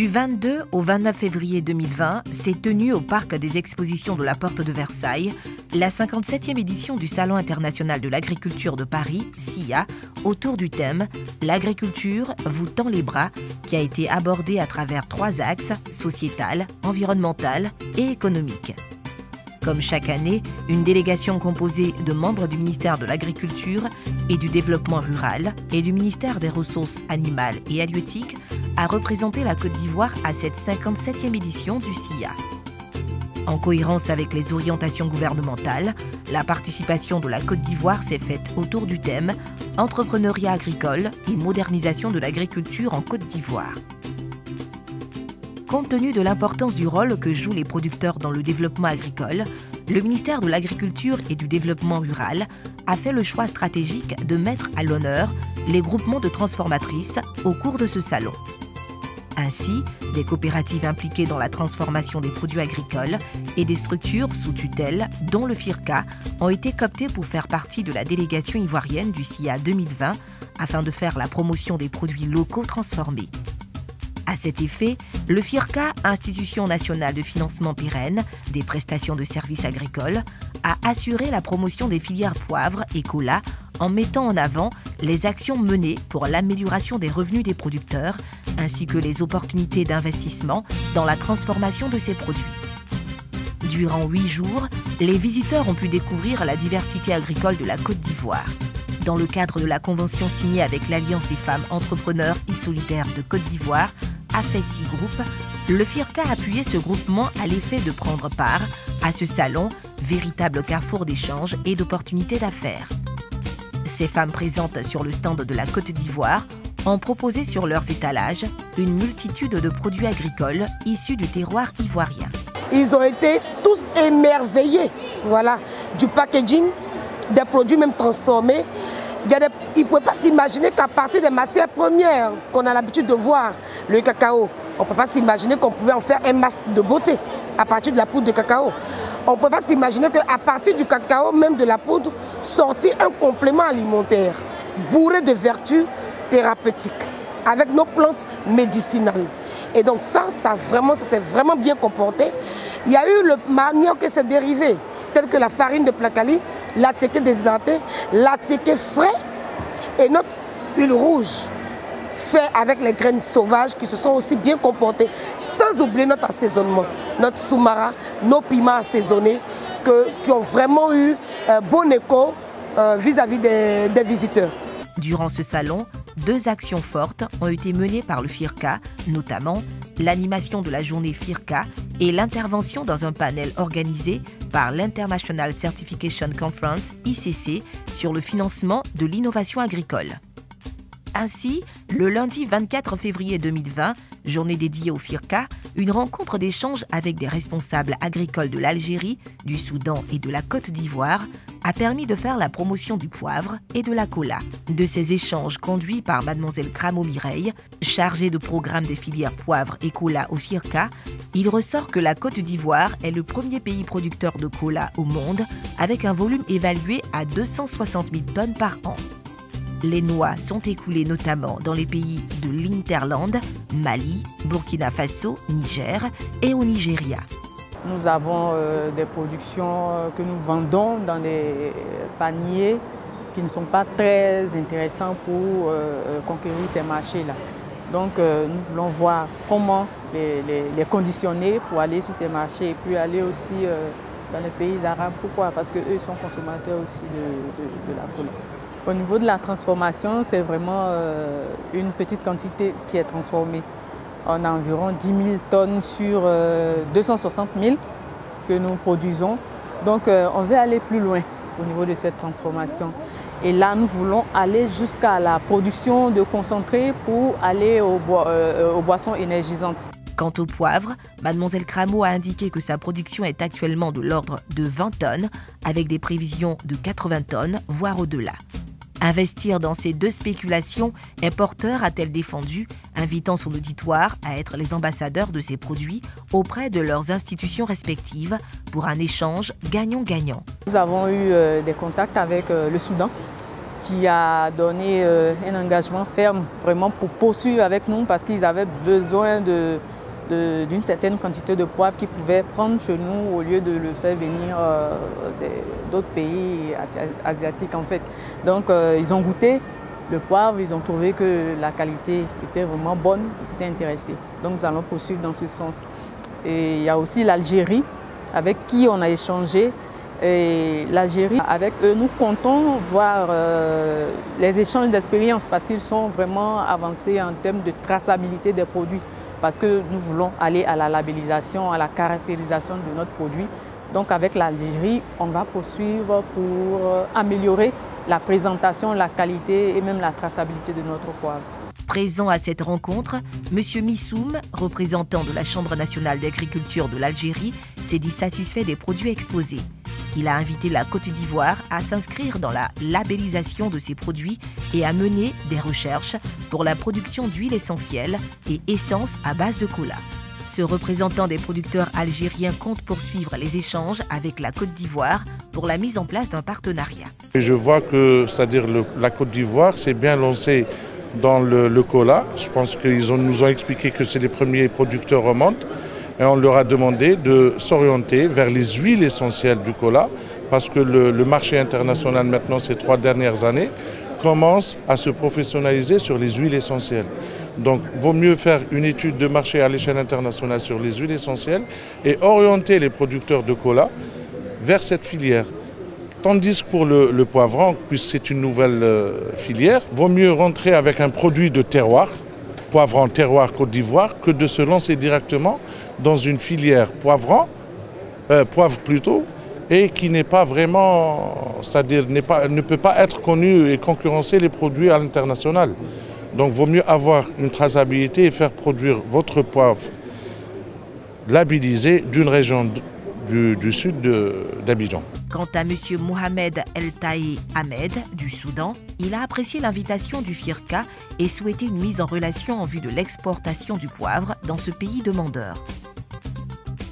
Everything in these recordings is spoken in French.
Du 22 au 29 février 2020, s'est tenue au Parc des Expositions de la Porte de Versailles la 57e édition du Salon international de l'agriculture de Paris, SIA, autour du thème « L'agriculture vous tend les bras » qui a été abordé à travers 3 axes, sociétal, environnemental et économique. Comme chaque année, une délégation composée de membres du ministère de l'Agriculture et du Développement rural et du ministère des Ressources animales et halieutiques a représenté la Côte d'Ivoire à cette 57e édition du SIA. En cohérence avec les orientations gouvernementales, la participation de la Côte d'Ivoire s'est faite autour du thème « Entrepreneuriat agricole et modernisation de l'agriculture en Côte d'Ivoire ». Compte tenu de l'importance du rôle que jouent les producteurs dans le développement agricole, le ministère de l'Agriculture et du Développement rural a fait le choix stratégique de mettre à l'honneur les groupements de transformatrices au cours de ce salon. Ainsi, des coopératives impliquées dans la transformation des produits agricoles et des structures sous tutelle, dont le FIRCA, ont été cooptées pour faire partie de la délégation ivoirienne du SIA 2020 afin de faire la promotion des produits locaux transformés. À cet effet, le FIRCA, Institution nationale de financement pérenne des prestations de services agricoles, a assuré la promotion des filières poivre et cola en mettant en avant les actions menées pour l'amélioration des revenus des producteurs ainsi que les opportunités d'investissement dans la transformation de ces produits. Durant 8 jours, les visiteurs ont pu découvrir la diversité agricole de la Côte d'Ivoire. Dans le cadre de la convention signée avec l'Alliance des femmes entrepreneurs et solidaires de Côte d'Ivoire, AFESI Group, le FIRCA a appuyé ce groupement à l'effet de prendre part à ce salon, véritable carrefour d'échanges et d'opportunités d'affaires. Ces femmes présentes sur le stand de la Côte d'Ivoire ont proposé sur leurs étalages une multitude de produits agricoles issus du terroir ivoirien. Ils ont été tous émerveillés, voilà, du packaging, des produits même transformés. Ils ne pouvaient pas s'imaginer qu'à partir des matières premières qu'on a l'habitude de voir, le cacao, on ne peut pas s'imaginer qu'on pouvait en faire un masque de beauté à partir de la poudre de cacao. On ne peut pas s'imaginer qu'à partir du cacao, même de la poudre, sortir un complément alimentaire bourré de vertus thérapeutiques avec nos plantes médicinales. Et donc ça s'est vraiment bien comporté. Il y a eu le manioc et ses dérivés, tels que la farine de placali, l'attiéké déshydraté, l'attiéké frais et notre huile rouge fait avec les graines sauvages qui se sont aussi bien comportées, sans oublier notre assaisonnement, notre soumara, nos piments assaisonnés qui ont vraiment eu bon écho vis-à-vis des visiteurs. Durant ce salon, 2 actions fortes ont été menées par le FIRCA, notamment l'animation de la journée FIRCA et l'intervention dans un panel organisé par l'International Certification Conference, ICC, sur le financement de l'innovation agricole. Ainsi, le lundi 24 février 2020, journée dédiée au FIRCA, une rencontre d'échange avec des responsables agricoles de l'Algérie, du Soudan et de la Côte d'Ivoire a permis de faire la promotion du poivre et de la cola. De ces échanges conduits par Mademoiselle Cramo Mireille, chargée de programme des filières poivre et cola au FIRCA, il ressort que la Côte d'Ivoire est le premier pays producteur de cola au monde avec un volume évalué à 260 000 tonnes par an. Les noix sont écoulées notamment dans les pays de l'Hinterland, Mali, Burkina Faso, Niger et au Nigeria. Nous avons des productions que nous vendons dans des paniers qui ne sont pas très intéressants pour conquérir ces marchés-là. Donc nous voulons voir comment les conditionner pour aller sur ces marchés et puis aller aussi dans les pays arabes. Pourquoi? Parce qu'eux sont consommateurs aussi de la cola. Au niveau de la transformation, c'est vraiment une petite quantité qui est transformée. On a environ 10 000 tonnes sur 260 000 que nous produisons. Donc on veut aller plus loin au niveau de cette transformation. Et là, nous voulons aller jusqu'à la production de concentrés pour aller aux boissons énergisantes. Quant au poivre, Mademoiselle Cramo a indiqué que sa production est actuellement de l'ordre de 20 tonnes, avec des prévisions de 80 tonnes, voire au-delà. Investir dans ces 2 spéculations est porteur, a-t-elle défendu, invitant son auditoire à être les ambassadeurs de ces produits auprès de leurs institutions respectives pour un échange gagnant-gagnant. Nous avons eu des contacts avec le Soudan qui a donné un engagement ferme vraiment pour poursuivre avec nous parce qu'ils avaient besoin d'une certaine quantité de poivre qu'ils pouvaient prendre chez nous au lieu de le faire venir d'autres pays asiatiques en fait. Donc ils ont goûté le poivre, ils ont trouvé que la qualité était vraiment bonne, ils étaient intéressés. Donc nous allons poursuivre dans ce sens. Et il y a aussi l'Algérie avec qui on a échangé. Et l'Algérie, avec eux, nous comptons voir les échanges d'expériences parce qu'ils sont vraiment avancés en termes de traçabilité des produits. Parce que nous voulons aller à la labellisation, à la caractérisation de notre produit. Donc avec l'Algérie, on va poursuivre pour améliorer la présentation, la qualité et même la traçabilité de notre poivre. Présent à cette rencontre, M. Missoum, représentant de la Chambre nationale d'agriculture de l'Algérie, s'est dit satisfait des produits exposés. Il a invité la Côte d'Ivoire à s'inscrire dans la labellisation de ses produits et à mener des recherches pour la production d'huile essentielle et essence à base de cola. Ce représentant des producteurs algériens compte poursuivre les échanges avec la Côte d'Ivoire pour la mise en place d'un partenariat. Je vois que, c'est-à-dire la Côte d'Ivoire s'est bien lancée dans le cola. Je pense qu'ils nous ont expliqué que c'est les premiers producteurs au monde. Et on leur a demandé de s'orienter vers les huiles essentielles du cola parce que le marché international maintenant, ces 3 dernières années, commence à se professionnaliser sur les huiles essentielles. Donc, il vaut mieux faire une étude de marché à l'échelle internationale sur les huiles essentielles et orienter les producteurs de cola vers cette filière. Tandis que pour le poivron, puisque c'est une nouvelle filière, il vaut mieux rentrer avec un produit de terroir, poivron terroir Côte d'Ivoire, que de se lancer directement dans une filière poivre plutôt, et qui n'est pas vraiment, c'est-à-dire ne peut pas être connu et concurrencer les produits à l'international. Donc il vaut mieux avoir une traçabilité et faire produire votre poivre labellisé d'une région du sud d'Abidjan. Quant à M. Mohamed El Taï Ahmed du Soudan, il a apprécié l'invitation du FIRCA et souhaité une mise en relation en vue de l'exportation du poivre dans ce pays demandeur.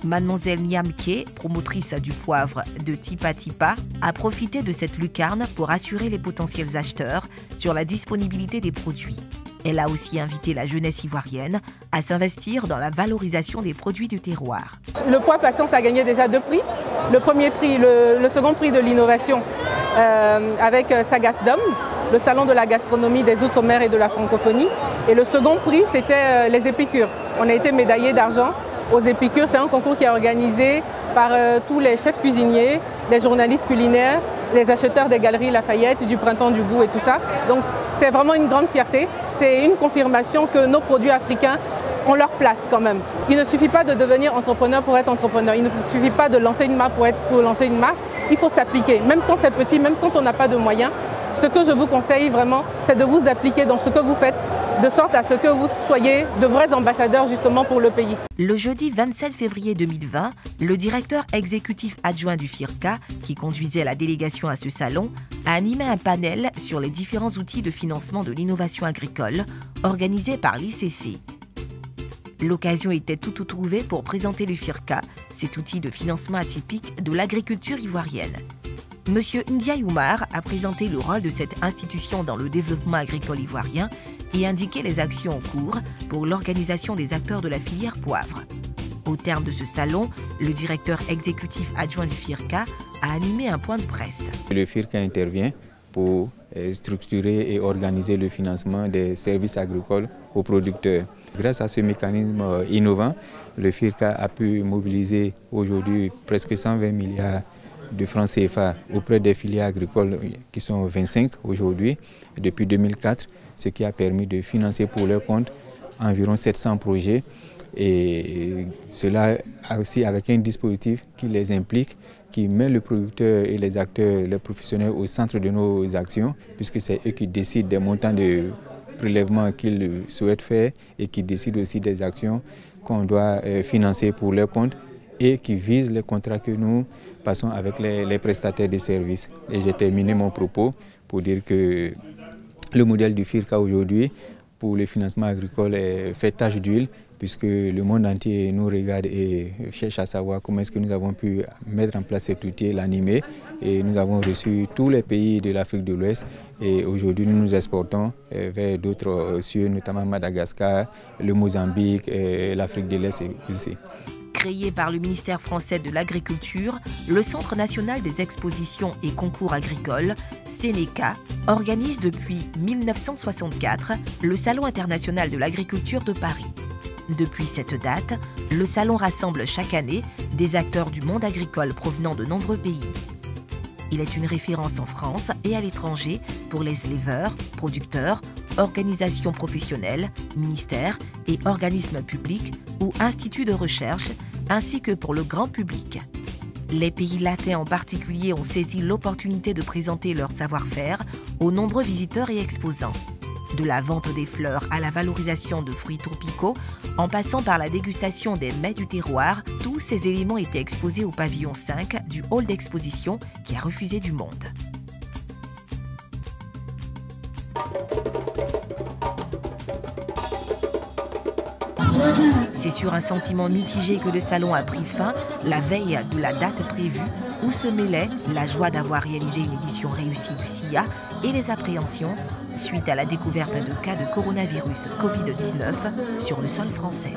Mademoiselle Niamke, promotrice du poivre de Tipa Tipa, a profité de cette lucarne pour assurer les potentiels acheteurs sur la disponibilité des produits. Elle a aussi invité la jeunesse ivoirienne à s'investir dans la valorisation des produits du terroir. Le poivre Patience a gagné déjà 2 prix. Le premier prix, le second prix de l'innovation avec Sagasdom, le salon de la gastronomie des Outre-mer et de la francophonie. Et le second prix, c'était les Épicures. On a été médaillés d'argent aux Épicures. C'est un concours qui est organisé par tous les chefs cuisiniers, les journalistes culinaires, les acheteurs des galeries Lafayette, du Printemps du Goût et tout ça. Donc c'est vraiment une grande fierté. C'est une confirmation que nos produits africains ont leur place quand même. Il ne suffit pas de devenir entrepreneur pour être entrepreneur. Il ne suffit pas de lancer une marque pour lancer une marque. Il faut s'appliquer, même quand c'est petit, même quand on n'a pas de moyens. Ce que je vous conseille vraiment, c'est de vous appliquer dans ce que vous faites, de sorte à ce que vous soyez de vrais ambassadeurs justement pour le pays. Le jeudi 27 février 2020, le directeur exécutif adjoint du FIRCA, qui conduisait la délégation à ce salon, a animé un panel sur les différents outils de financement de l'innovation agricole organisé par l'ICC. L'occasion était tout trouvée pour présenter le FIRCA, cet outil de financement atypique de l'agriculture ivoirienne. Monsieur Ndiaye Oumar a présenté le rôle de cette institution dans le développement agricole ivoirien et indiqué les actions en cours pour l'organisation des acteurs de la filière poivre. Au terme de ce salon, le directeur exécutif adjoint du FIRCA a animé un point de presse. Le FIRCA intervient pour structurer et organiser le financement des services agricoles aux producteurs. Grâce à ce mécanisme innovant, le FIRCA a pu mobiliser aujourd'hui presque 120 milliards de francs CFA auprès des filières agricoles qui sont 25 aujourd'hui, depuis 2004, ce qui a permis de financer pour leur compte environ 700 projets. Et cela aussi avec un dispositif qui les implique, qui met le producteur et les acteurs, les professionnels au centre de nos actions, puisque c'est eux qui décident des montants de prélèvement qu'ils souhaitent faire et qui décident aussi des actions qu'on doit financer pour leur compte et qui visent les contrats que nous passons avec les prestataires de services. Et j'ai terminé mon propos pour dire que le modèle du FIRCA aujourd'hui, pour le financement agricole fait tache d'huile, puisque le monde entier nous regarde et cherche à savoir comment est-ce que nous avons pu mettre en place cet outil, l'animer. Et nous avons reçu tous les pays de l'Afrique de l'Ouest et aujourd'hui nous nous exportons vers d'autres cieux, notamment Madagascar, le Mozambique, l'Afrique de l'Est aussi. Créé par le ministère français de l'Agriculture, le Centre national des expositions et concours agricoles, CNECA, organise depuis 1964 le Salon international de l'agriculture de Paris. Depuis cette date, le salon rassemble chaque année des acteurs du monde agricole provenant de nombreux pays. Il est une référence en France et à l'étranger pour les éleveurs, producteurs, organisations professionnelles, ministères et organismes publics ou instituts de recherche, ainsi que pour le grand public. Les pays latins en particulier ont saisi l'opportunité de présenter leur savoir-faire aux nombreux visiteurs et exposants. De la vente des fleurs à la valorisation de fruits tropicaux, en passant par la dégustation des mets du terroir, tous ces éléments étaient exposés au pavillon 5 du hall d'exposition qui a refusé du monde. C'est sur un sentiment mitigé que le salon a pris fin la veille de la date prévue, où se mêlaient la joie d'avoir réalisé une édition réussie du SIA et les appréhensions suite à la découverte de cas de coronavirus Covid-19 sur le sol français.